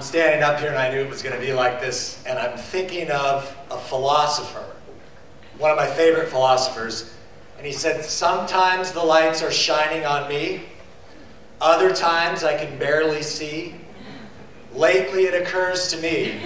I'm standing up here and I knew it was going to be like this, and I'm thinking of a philosopher, one of my favorite philosophers, and he said, sometimes the lights are shining on me, other times I can barely see. Lately it occurs to me,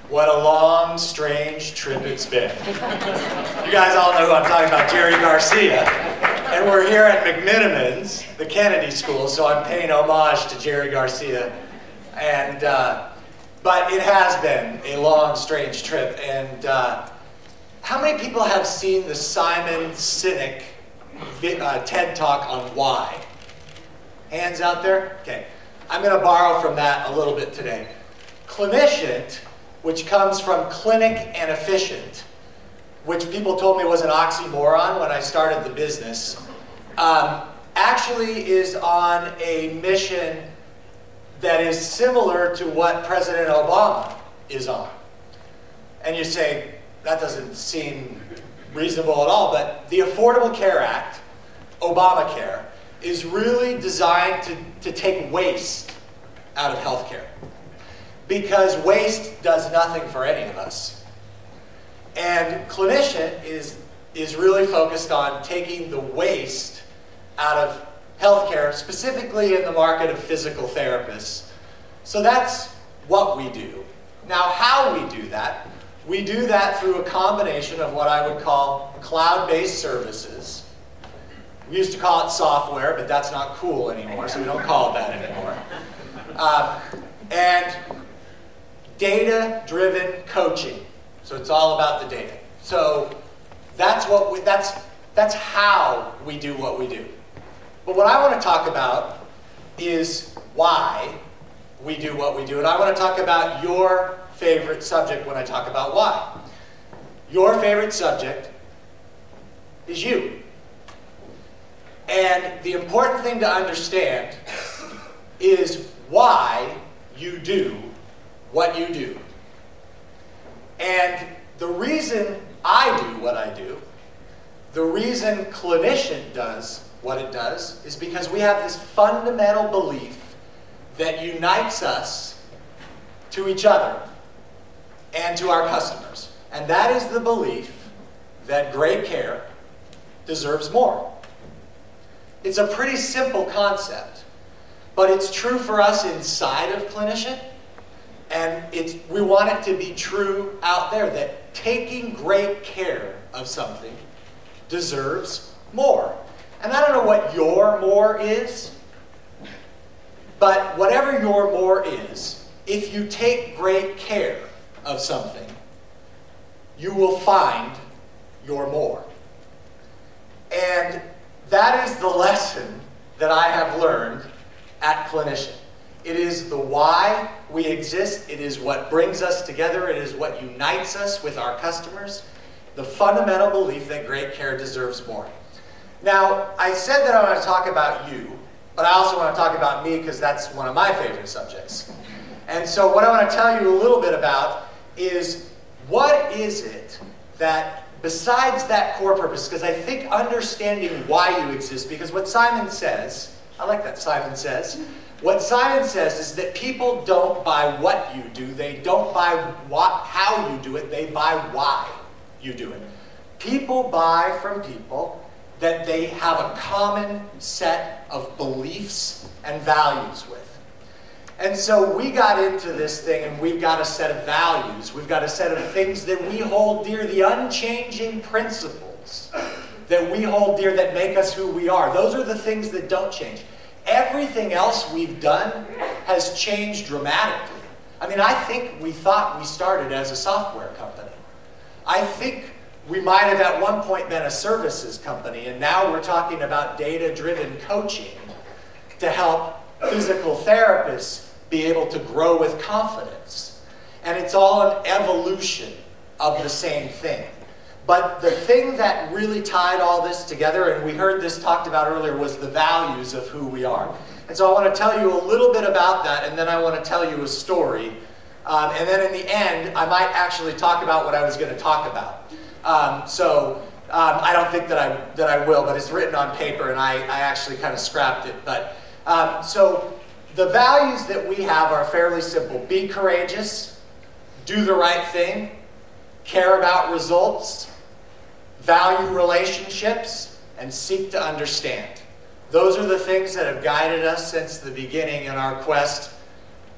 what a long, strange trip it's been. You guys all know who I'm talking about, Jerry Garcia. And we're here at McMinimans, the Kennedy School, so I'm paying homage to Jerry Garcia. And, but it has been a long, strange trip. And how many people have seen the Simon Sinek TED Talk on why? Hands out there? Okay. I'm going to borrow from that a little bit today. Clinicient, which comes from clinic and efficient, which people told me was an oxymoron when I started the business, actually is on a mission that is similar to what President Obama is on. And you say, that doesn't seem reasonable at all, but the Affordable Care Act, Obamacare, is really designed to take waste out of healthcare. Because waste does nothing for any of us. And Clinicient is really focused on taking the waste out of healthcare, specifically in the market of physical therapists. So that's what we do. Now, how we do that through a combination of what I would call cloud-based services. We used to call it software, but that's not cool anymore, so we don't call it that anymore. And data-driven coaching. So it's all about the data. So that's how we do what we do. But what I want to talk about is why we do what we do. And I want to talk about your favorite subject when I talk about why. Your favorite subject is you. And the important thing to understand is why you do what you do. And the reason I do what I do, the reason Clinicient does what it does, is because we have this fundamental belief that unites us to each other and to our customers. And that is the belief that great care deserves more. It's a pretty simple concept, but it's true for us inside of Clinicient, and we want it to be true out there, that taking great care of something deserves more. And I don't know what your more is, but whatever your more is, if you take great care of something, you will find your more. And that is the lesson that I have learned at Clinicient. It is the why we exist. It is what brings us together. It is what unites us with our customers. The fundamental belief that great care deserves more. Now, I said that I want to talk about you, but I also want to talk about me because that's one of my favorite subjects. And so what I want to tell you a little bit about is what is it that, besides that core purpose, because I think understanding why you exist, because what Simon says, I like that Simon says, what Simon says is that people don't buy what you do, they don't buy how you do it, they buy why you do it. People buy from people that they have a common set of beliefs and values with. And so we got into this thing and we've got a set of values, we've got a set of things that we hold dear, the unchanging principles that we hold dear that make us who we are. Those are the things that don't change. Everything else we've done has changed dramatically. I mean, I think we thought we started as a software company. I think we might have at one point been a services company, and now we're talking about data-driven coaching to help physical therapists be able to grow with confidence. And it's all an evolution of the same thing. But the thing that really tied all this together, and we heard this talked about earlier, was the values of who we are. And so I want to tell you a little bit about that, and then I want to tell you a story. And then in the end, I might actually talk about what I was going to talk about. I don't think that I will, but it's written on paper, and I actually kind of scrapped it. But so the values that we have are fairly simple. Be courageous, do the right thing, care about results, value relationships, and seek to understand. Those are the things that have guided us since the beginning in our quest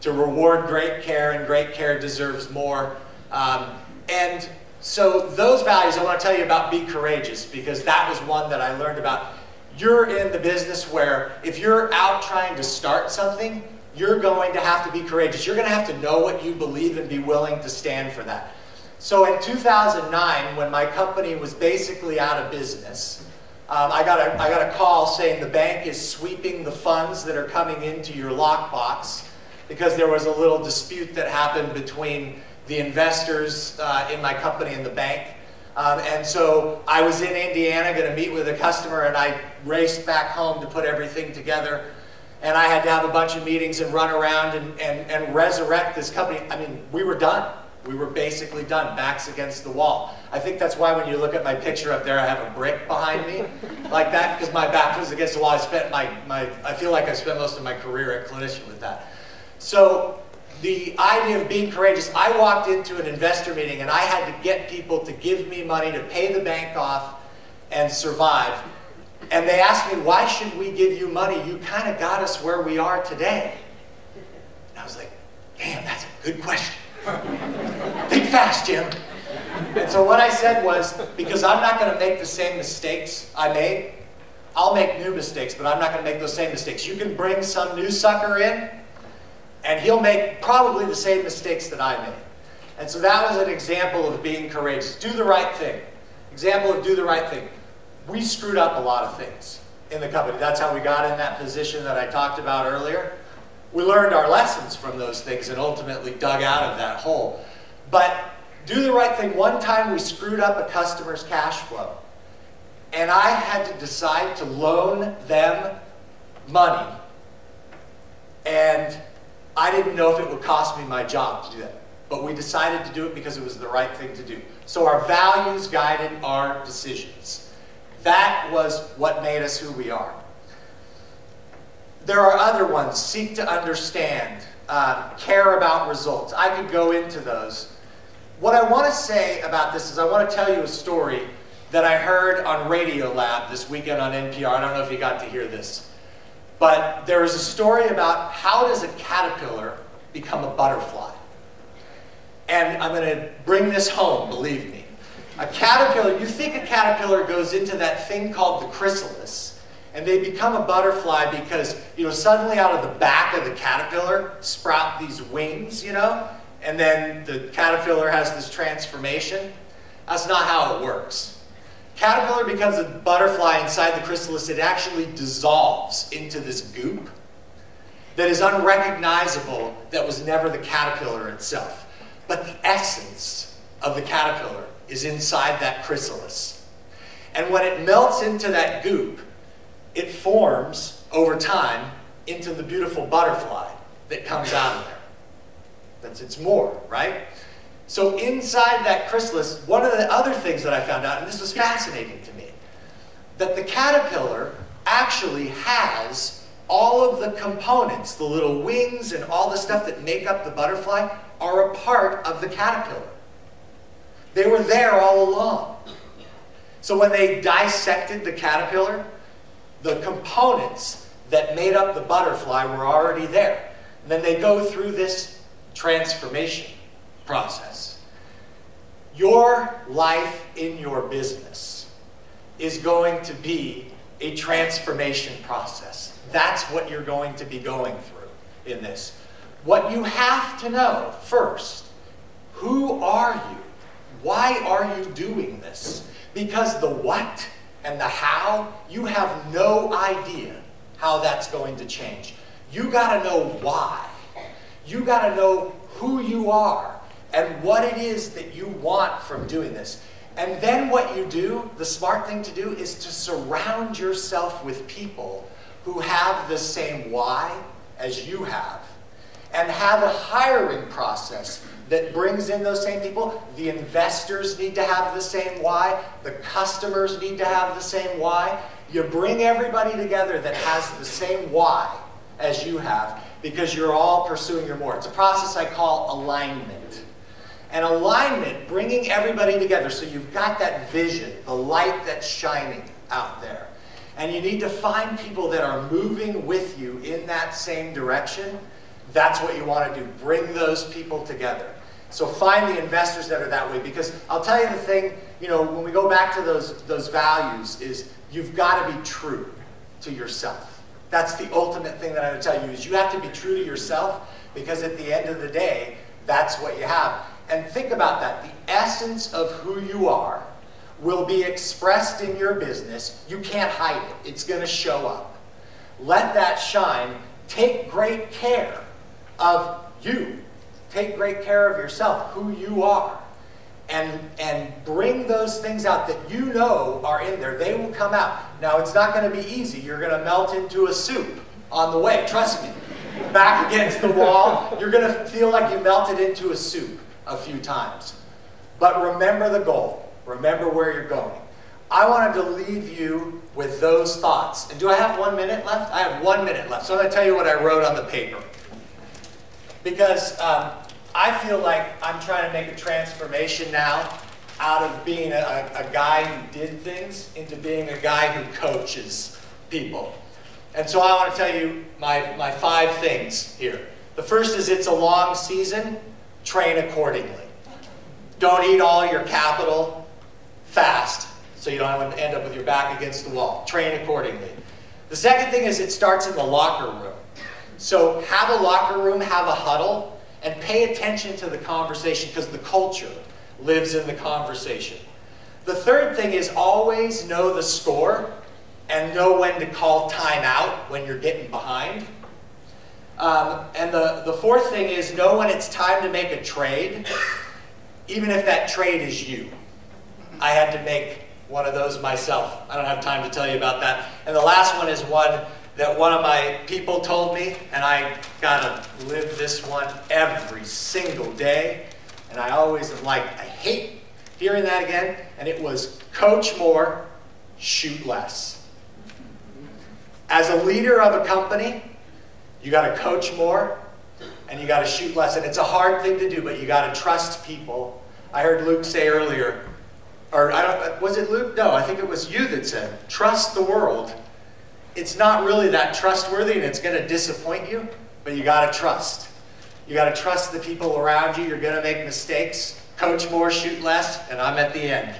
to reward great care, and great care deserves more. And so those values, I want to tell you about be courageous, because that was one that I learned about. You're in the business where if you're out trying to start something, you're going to have to be courageous. You're going to have to know what you believe and be willing to stand for that. So in 2009, when my company was basically out of business, I got a call saying the bank is sweeping the funds that are coming into your lockbox because there was a little dispute that happened between the investors in my company and the bank. And so I was in Indiana going to meet with a customer, and I raced back home to put everything together. And I had to have a bunch of meetings and run around and resurrect this company. I mean, we were done. We were basically done, backs against the wall. I think that's why when you look at my picture up there, I have a brick behind me like that, because my back was against the wall. I feel like I spent most of my career at Clinicient with that. So the idea of being courageous, I walked into an investor meeting and I had to get people to give me money to pay the bank off and survive. And they asked me, why should we give you money? You kind of got us where we are today. And I was like, damn, that's a good question. Think fast, Jim. And so what I said was, because I'm not going to make the same mistakes I made, I'll make new mistakes, but I'm not going to make those same mistakes. You can bring some new sucker in, and he'll make probably the same mistakes that I made. And so that was an example of being courageous. Do the right thing. Example of do the right thing. We screwed up a lot of things in the company. That's how we got in that position that I talked about earlier. We learned our lessons from those things and ultimately dug out of that hole. But do the right thing. One time we screwed up a customer's cash flow, and I had to decide to loan them money, and I didn't know if it would cost me my job to do that. But we decided to do it because it was the right thing to do. So our values guided our decisions. That was what made us who we are. There are other ones. Seek to understand, care about results. I could go into those. What I want to say about this is I want to tell you a story that I heard on Radiolab this weekend on NPR. I don't know if you got to hear this. But there is a story about how does a caterpillar become a butterfly. And I'm going to bring this home, believe me. A caterpillar, you think a caterpillar goes into that thing called the chrysalis, and they become a butterfly because, suddenly out of the back of the caterpillar sprout these wings, and then the caterpillar has this transformation. That's not how it works. Caterpillar becomes a butterfly inside the chrysalis. It actually dissolves into this goop that is unrecognizable, that was never the caterpillar itself. But the essence of the caterpillar is inside that chrysalis. And when it melts into that goop, it forms, over time, into the beautiful butterfly that comes out of there. It's more, right? So inside that chrysalis, one of the other things that I found out, and this was fascinating to me, that the caterpillar actually has all of the components, the little wings and all the stuff that make up the butterfly, are a part of the caterpillar. They were there all along. So when they dissected the caterpillar, the components that made up the butterfly were already there. And then they go through this transformation process. Your life in your business is going to be a transformation process. That's what you're going to be going through in this. What you have to know first, who are you? Why are you doing this? Because the what and the how, you have no idea how that's going to change. You got to know why. You got to know who you are and what it is that you want from doing this. And then what you do, the smart thing to do, is to surround yourself with people who have the same why as you have, and have a hiring process that brings in those same people. The investors need to have the same why. The customers need to have the same why. You bring everybody together that has the same why as you have, because you're all pursuing your more. It's a process I call alignment. And alignment, bringing everybody together, so you've got that vision, the light that's shining out there. And you need to find people that are moving with you in that same direction. That's what you want to do. Bring those people together. So find the investors that are that way, because I'll tell you the thing, you know, when we go back to those values, is you've got to be true to yourself. That's the ultimate thing that I would tell you, is you have to be true to yourself, because at the end of the day, that's what you have. And think about that. The essence of who you are will be expressed in your business. You can't hide it. It's going to show up. Let that shine. Take great care of you. Take great care of yourself, who you are. And bring those things out that you know are in there. They will come out. Now, it's not going to be easy. You're going to melt into a soup on the way. Trust me. Back against the wall, you're going to feel like you melted into a soup a few times. But remember the goal. Remember where you're going. I wanted to leave you with those thoughts. And do I have 1 minute left? I have 1 minute left. So I'm going to tell you what I wrote on the paper. Because I feel like I'm trying to make a transformation now out of being a guy who did things into being a guy who coaches people. And so I want to tell you my 5 things here. The first is, it's a long season. Train accordingly. Don't eat all your capital fast, so you don't end up with your back against the wall. Train accordingly. The second thing is, it starts in the locker room. So have a locker room, have a huddle, and pay attention to the conversation, because the culture lives in the conversation. The third thing is, always know the score and know when to call time out when you're getting behind. And the fourth thing is, know when it's time to make a trade, even if that trade is you. I had to make one of those myself. I don't have time to tell you about that. And the last one is one that one of my people told me, and I gotta live this one every single day. And I always am like, I hate hearing that again. And it was, coach more, shoot less. As a leader of a company, you got to coach more, and you got to shoot less. And it's a hard thing to do, but you got to trust people. I heard Luke say earlier, or was it Luke? No, I think it was you that said, trust the world. It's not really that trustworthy, and it's going to disappoint you, but you got to trust. You got to trust the people around you. You're going to make mistakes. Coach more, shoot less, and I'm at the end.